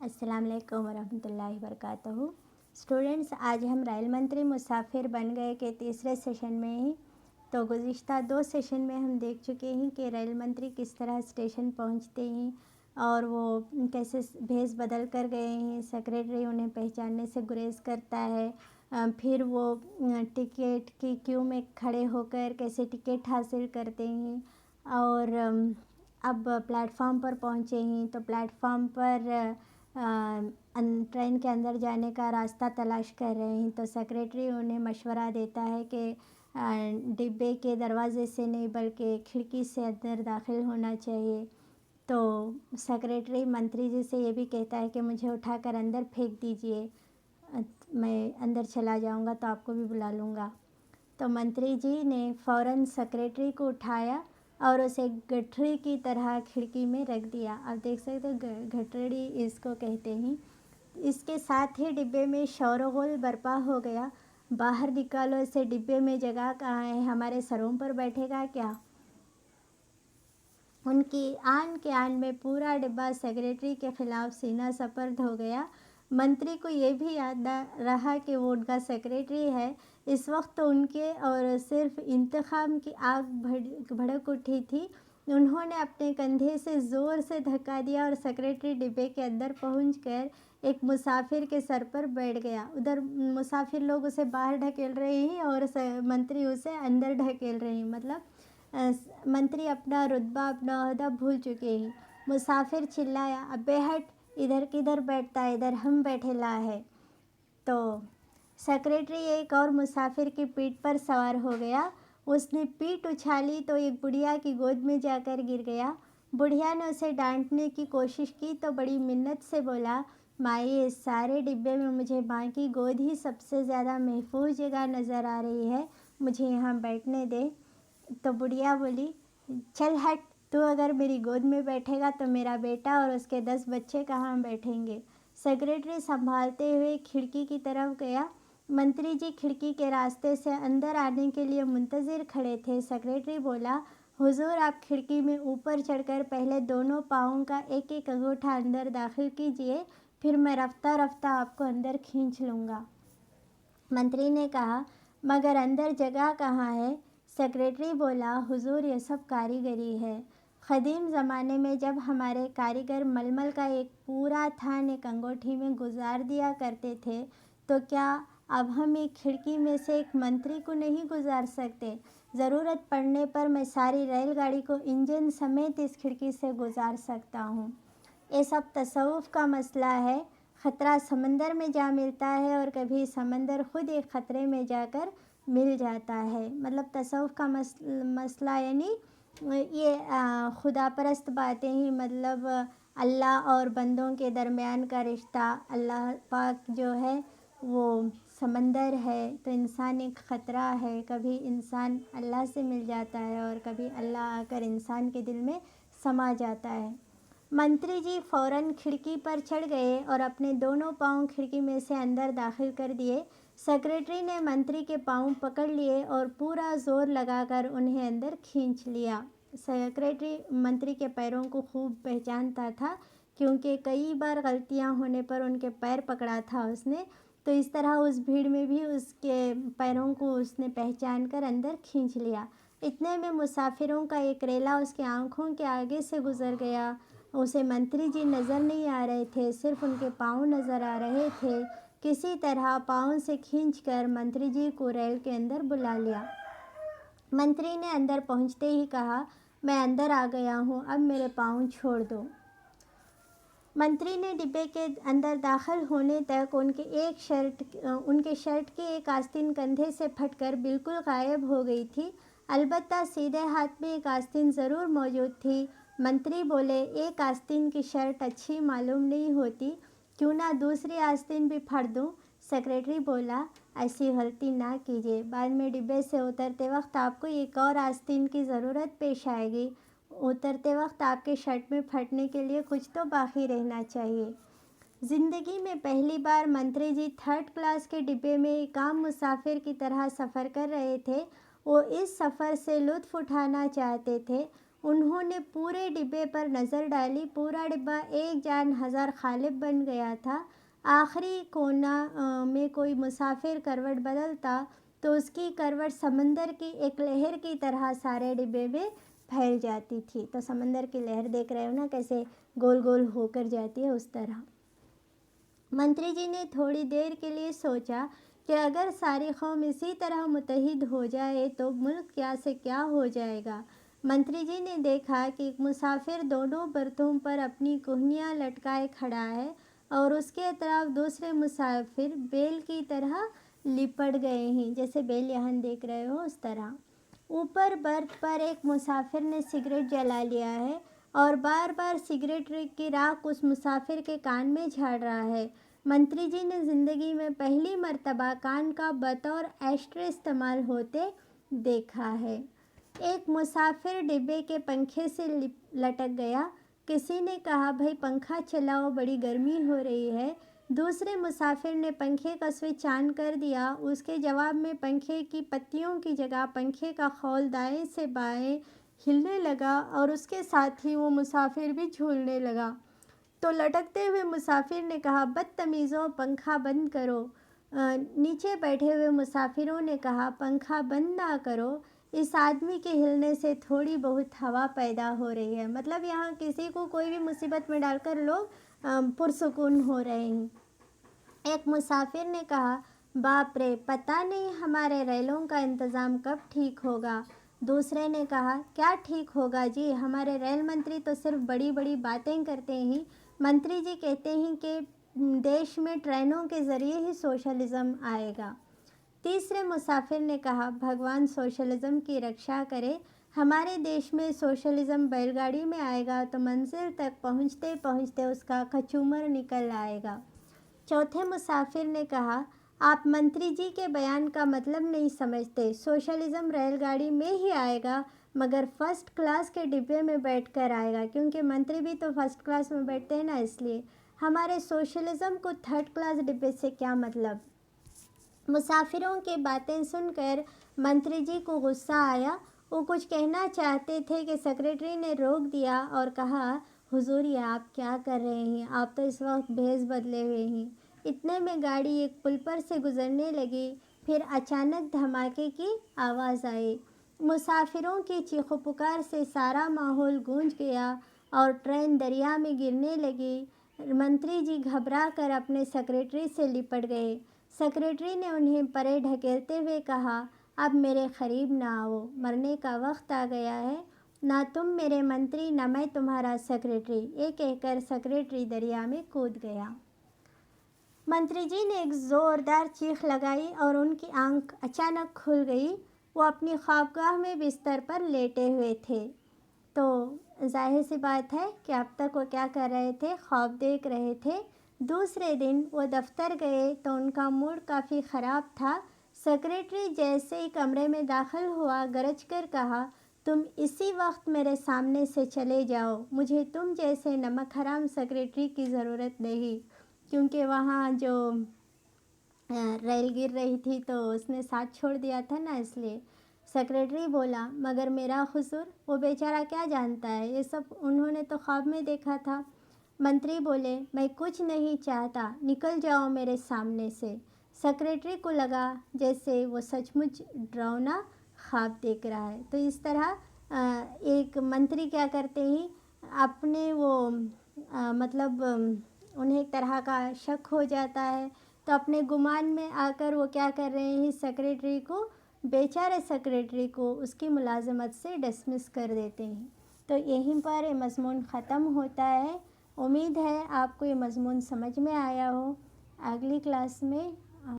अस्सलाम वालेकुम वरहमतुल्लाहि वबरकातुहू। स्टूडेंट्स, आज हम रेल मंत्री मुसाफिर बन गए के तीसरे सेशन में ही। तो गुज़िश्ता 2 सेशन में हम देख चुके हैं कि रेल मंत्री किस तरह स्टेशन पहुंचते हैं और वो कैसे भेष बदल कर गए हैं। सेक्रेटरी उन्हें पहचानने से गुरेज करता है। फिर वो टिकट की क्यू में खड़े होकर कैसे टिकट हासिल करते हैं। और अब प्लेटफॉर्म पर पहुँचे हैं तो प्लेटफॉर्म पर ट्रेन के अंदर जाने का रास्ता तलाश कर रहे हैं। तो सेक्रेटरी उन्हें मशवरा देता है कि डिब्बे के दरवाज़े से नहीं बल्कि खिड़की से अंदर दाखिल होना चाहिए। तो सेक्रेटरी मंत्री जी से ये भी कहता है कि मुझे उठाकर अंदर फेंक दीजिए, मैं अंदर चला जाऊंगा तो आपको भी बुला लूँगा। तो मंत्री जी ने फ़ौरन सेक्रेटरी को उठाया और उसे गठरी की तरह खिड़की में रख दिया। आप देख सकते हो, गठरी इसको कहते हैं। इसके साथ ही डिब्बे में शोरगुल बर्पा हो गया। बाहर निकालो इसे, डिब्बे में जगह कहाँ है, हमारे सरों पर बैठेगा क्या। उनकी आन के आन में पूरा डिब्बा सेक्रेटरी के खिलाफ सीना सपर्द हो गया। मंत्री को ये भी याद रहा कि वो उनका सेक्रेटरी है। इस वक्त तो उनके और सिर्फ इंतखाम की आग भड़क उठी थी। उन्होंने अपने कंधे से ज़ोर से धक्का दिया और सेक्रेटरी डिब्बे के अंदर पहुंचकर एक मुसाफिर के सर पर बैठ गया। उधर मुसाफिर लोग उसे बाहर ढकेल रहे हैं और मंत्री उसे अंदर ढकेल रहे हैं। मतलब मंत्री अपना रुतबा, अपना ओहदा भूल चुके हैं। मुसाफिर चिल्लाया, अबे हट, इधर किधर बैठता है, इधर हम बैठेला है। तो सेक्रेटरी एक और मुसाफिर की पीठ पर सवार हो गया। उसने पीठ उछाली तो एक बुढ़िया की गोद में जाकर गिर गया। बुढ़िया ने उसे डांटने की कोशिश की तो बड़ी मिन्नत से बोला, माई, इस सारे डिब्बे में मुझे माँ की गोद ही सबसे ज़्यादा महफूज जगह नज़र आ रही है, मुझे यहाँ बैठने दे। तो बुढ़िया बोली, चल हट, तू अगर मेरी गोद में बैठेगा तो मेरा बेटा और उसके 10 बच्चे कहाँ बैठेंगे। सेक्रेटरी संभालते हुए खिड़की की तरफ गया। मंत्री जी खिड़की के रास्ते से अंदर आने के लिए मुंतज़िर खड़े थे। सेक्रेटरी बोला, हुजूर, आप खिड़की में ऊपर चढ़कर पहले दोनों पाँवों का एक एक अंगूठा अंदर दाखिल कीजिए, फिर मैं रफ्ता रफ्ता आपको अंदर खींच लूँगा। मंत्री ने कहा, मगर अंदर जगह कहाँ है। सेक्रेटरी बोला, हुजूर, ये सब कारीगरी है। क़दीम ज़माने में जब हमारे कारीगर मलमल का एक पूरा थान एक अंगूठी में गुजार दिया करते थे, तो क्या अब हम एक खिड़की में से एक मंत्री को नहीं गुजार सकते। ज़रूरत पड़ने पर मैं सारी रेलगाड़ी को इंजन समेत इस खिड़की से गुजार सकता हूँ। ये सब तसव्वुफ़ का मसला है। ख़तरा समंदर में जा मिलता है और कभी समंदर ख़ुद एक ख़तरे में जाकर मिल जाता है। मतलब तसव्वुफ़ का मसला यानी ये खुदा परस्त बातें ही, मतलब अल्लाह और बंदों के दरमियान का रिश्ता। अल्लाह पाक जो है वो समंदर है, तो इंसान एक ख़तरा है। कभी इंसान अल्लाह से मिल जाता है और कभी अल्लाह आकर इंसान के दिल में समा जाता है। मंत्री जी फ़ौरन खिड़की पर चढ़ गए और अपने दोनों पाँव खिड़की में से अंदर दाखिल कर दिए। सेक्रेटरी ने मंत्री के पाँव पकड़ लिए और पूरा ज़ोर लगाकर उन्हें अंदर खींच लिया। सेक्रेटरी मंत्री के पैरों को खूब पहचानता था, क्योंकि कई बार गलतियां होने पर उनके पैर पकड़ा था उसने। तो इस तरह उस भीड़ में भी उसके पैरों को उसने पहचान कर अंदर खींच लिया। इतने में मुसाफिरों का एक रेला उसके आँखों के आगे से गुज़र गया। उसे मंत्री जी नज़र नहीं आ रहे थे, सिर्फ उनके पाँव नज़र आ रहे थे। किसी तरह पाँव से खींचकर मंत्री जी को रेल के अंदर बुला लिया। मंत्री ने अंदर पहुंचते ही कहा, मैं अंदर आ गया हूं, अब मेरे पाँव छोड़ दो। मंत्री ने डिब्बे के अंदर दाखिल होने तक उनके शर्ट की एक आस्तीन कंधे से फटकर बिल्कुल गायब हो गई थी। अलबत्ता सीधे हाथ में एक आस्तीन ज़रूर मौजूद थी। मंत्री बोले, एक आस्तीन की शर्ट अच्छी मालूम नहीं होती, क्यों ना दूसरी आस्तीन भी फाड़ दूँ। सेक्रेटरी बोला, ऐसी गलती ना कीजिए, बाद में डिब्बे से उतरते वक्त आपको एक और आस्तीन की ज़रूरत पेश आएगी। उतरते वक्त आपके शर्ट में फटने के लिए कुछ तो बाकी रहना चाहिए। ज़िंदगी में पहली बार मंत्री जी 3rd क्लास के डिब्बे में एक आम मुसाफिर की तरह सफ़र कर रहे थे। वो इस सफ़र से लुत्फ़ उठाना चाहते थे। انہوں نے پورے ڈبے پر نظر ڈالی۔ پورا ڈبہ ایک جان ہزار غالب بن گیا تھا۔ آخری کونا میں کوئی مسافر کروٹ بدلتا تو اس کی کروٹ سمندر کی ایک لہر کی طرح سارے ڈبے میں پھیل جاتی تھی۔ تو سمندر کی لہر دیکھ رہے ہو نا کیسے گول گول ہو کر جاتی ہے، اس طرح۔ منتری جی نے تھوڑی دیر کے لیے سوچا کہ اگر ساری قوم اسی طرح متحد ہو جائے تو ملک کیا سے کیا ہو جائے گا۔ منتری جی نے دیکھا کہ ایک مسافر دونوں برتھوں پر اپنی کوہنیاں لٹکائے کھڑا ہے اور اس کے اطراف دوسرے مسافر بیل کی طرح لپٹ گئے ہیں، جیسے بیل یہاں دیکھ رہے ہو اس طرح۔ اوپر برتھ پر ایک مسافر نے سگریٹ جلا لیا ہے اور بار بار سگریٹ کی راکھ اس مسافر کے کان میں جھاڑ رہا ہے۔ منتری جی نے زندگی میں پہلی مرتبہ کان کا بطور ایشٹرے استعمال ہوتے دیکھا ہے۔ ایک مسافر ڈبے کے پنکھے سے لٹک گیا۔ کسی نے کہا بھائی پنکھا چلاؤ، بڑی گرمی ہو رہی ہے۔ دوسرے مسافر نے پنکھے کا سوئچ آن کر دیا۔ اس کے جواب میں پنکھے کی پتیوں کی جگہ پنکھے کا خول دائیں سے بائیں ہلنے لگا اور اس کے ساتھ ہی وہ مسافر بھی جھولنے لگا۔ تو لٹکتے ہوئے مسافر نے کہا بدتمیزوں، پنکھا بند کرو۔ نیچے بیٹھے ہوئے مسافروں نے کہا پنکھا بند نہ کرو، اس آدمی کے ہلنے سے تھوڑی بہت ہوا پیدا ہو رہی ہے۔ مطلب یہاں کسی کو کوئی بھی مصیبت میں ڈال کر لوگ پرسکون ہو رہے ہیں۔ ایک مسافر نے کہا باپ رے، پتہ نہیں ہمارے ریلوں کا انتظام کب ٹھیک ہوگا۔ دوسرے نے کہا کیا ٹھیک ہوگا جی، ہمارے ریل منتری تو صرف بڑی بڑی باتیں کرتے ہیں۔ منتری جی کہتے ہیں کہ دیش میں ٹرینوں کے ذریعے ہی سوشلزم آئے گا۔ تیسرے مسافر نے کہا بھگوان سوشلزم کی رکشا کرے، ہمارے دیش میں سوشلزم بیل گاڑی میں آئے گا تو منزل تک پہنچتے پہنچتے اس کا کچومر نکل آئے گا۔ چوتھے مسافر نے کہا آپ منتری جی کے بیان کا مطلب نہیں سمجھتے، سوشلزم ریل گاڑی میں ہی آئے گا مگر فرسٹ کلاس کے ڈبے میں بیٹھ کر آئے گا، کیونکہ منتری بھی تو فرسٹ کلاس میں بیٹھتے ہیں نا، اس لیے ہمارے سوشلزم کو تھرڈ کلاس ڈبے سے کیا مطلب۔ مسافروں کی باتیں سن کر منتری جی کو غصہ آیا۔ وہ کچھ کہنا چاہتے تھے کہ سیکریٹری نے روک دیا اور کہا حضور یہ آپ کیا کر رہے ہیں، آپ تو اس وقت بھیس بدلے ہوئے ہیں۔ اتنے میں گاڑی ایک پل پر سے گزرنے لگی، پھر اچانک دھماکے کی آواز آئی۔ مسافروں کی چیخ و پکار سے سارا ماحول گونج گیا اور ٹرین دریا میں گرنے لگی۔ منتری جی گھبرا کر اپنے سیکریٹری سے لپٹ گئے۔ سیکریٹری نے انہیں پرے ڈھکیلتے ہوئے کہا اب میرے قریب نہ آؤ، مرنے کا وقت آ گیا ہے، نہ تم میرے منتری نہ میں تمہارا سیکریٹری۔ یہ کہہ کر سیکریٹری دریا میں کود گیا۔ منتری جی نے ایک زوردار چیخ لگائی اور ان کی آنکھ اچانک کھل گئی۔ وہ اپنی خوابگاہ میں بستر پر لیٹے ہوئے تھے۔ تو ظاہر سی بات ہے کہ اب تک وہ کیا کر رہے تھے، خواب دیکھ رہے تھے۔ دوسرے دن وہ دفتر گئے تو ان کا موڈ کافی خراب تھا۔ سیکریٹری جیسے ہی کمرے میں داخل ہوا گرج کر کہا تم اسی وقت میرے سامنے سے چلے جاؤ، مجھے تم جیسے نمک حرام سیکریٹری کی ضرورت نہیں، کیونکہ وہاں جو ریل گر رہی تھی تو اس نے ساتھ چھوڑ دیا تھا نا، اس لیے۔ سیکریٹری بولا مگر میرا قصور، وہ بیچارہ کیا جانتا ہے، یہ سب انہوں نے تو خواب میں دیکھا تھا۔ منتری بولے میں کچھ نہیں چاہتا، نکل جاؤ میرے سامنے سے۔ سیکریٹری کو لگا جیسے وہ سچ مچ ڈراؤنا خواب دیکھ رہا ہے۔ تو اس طرح ایک منتری کیا کرتے ہیں، اپنے وہ مطلب انہیں ایک طرح کا شک ہو جاتا ہے تو اپنے گمان میں آ کر وہ کیا کر رہے ہیں، سیکریٹری کو، بیچارے سیکریٹری کو اس کی ملازمت سے ڈسمس کر دیتے ہیں۔ تو یہیں پر یہ مضمون ختم ہوتا ہے۔ امید ہے آپ کو یہ مضمون سمجھ میں آیا ہو۔ اگلی کلاس میں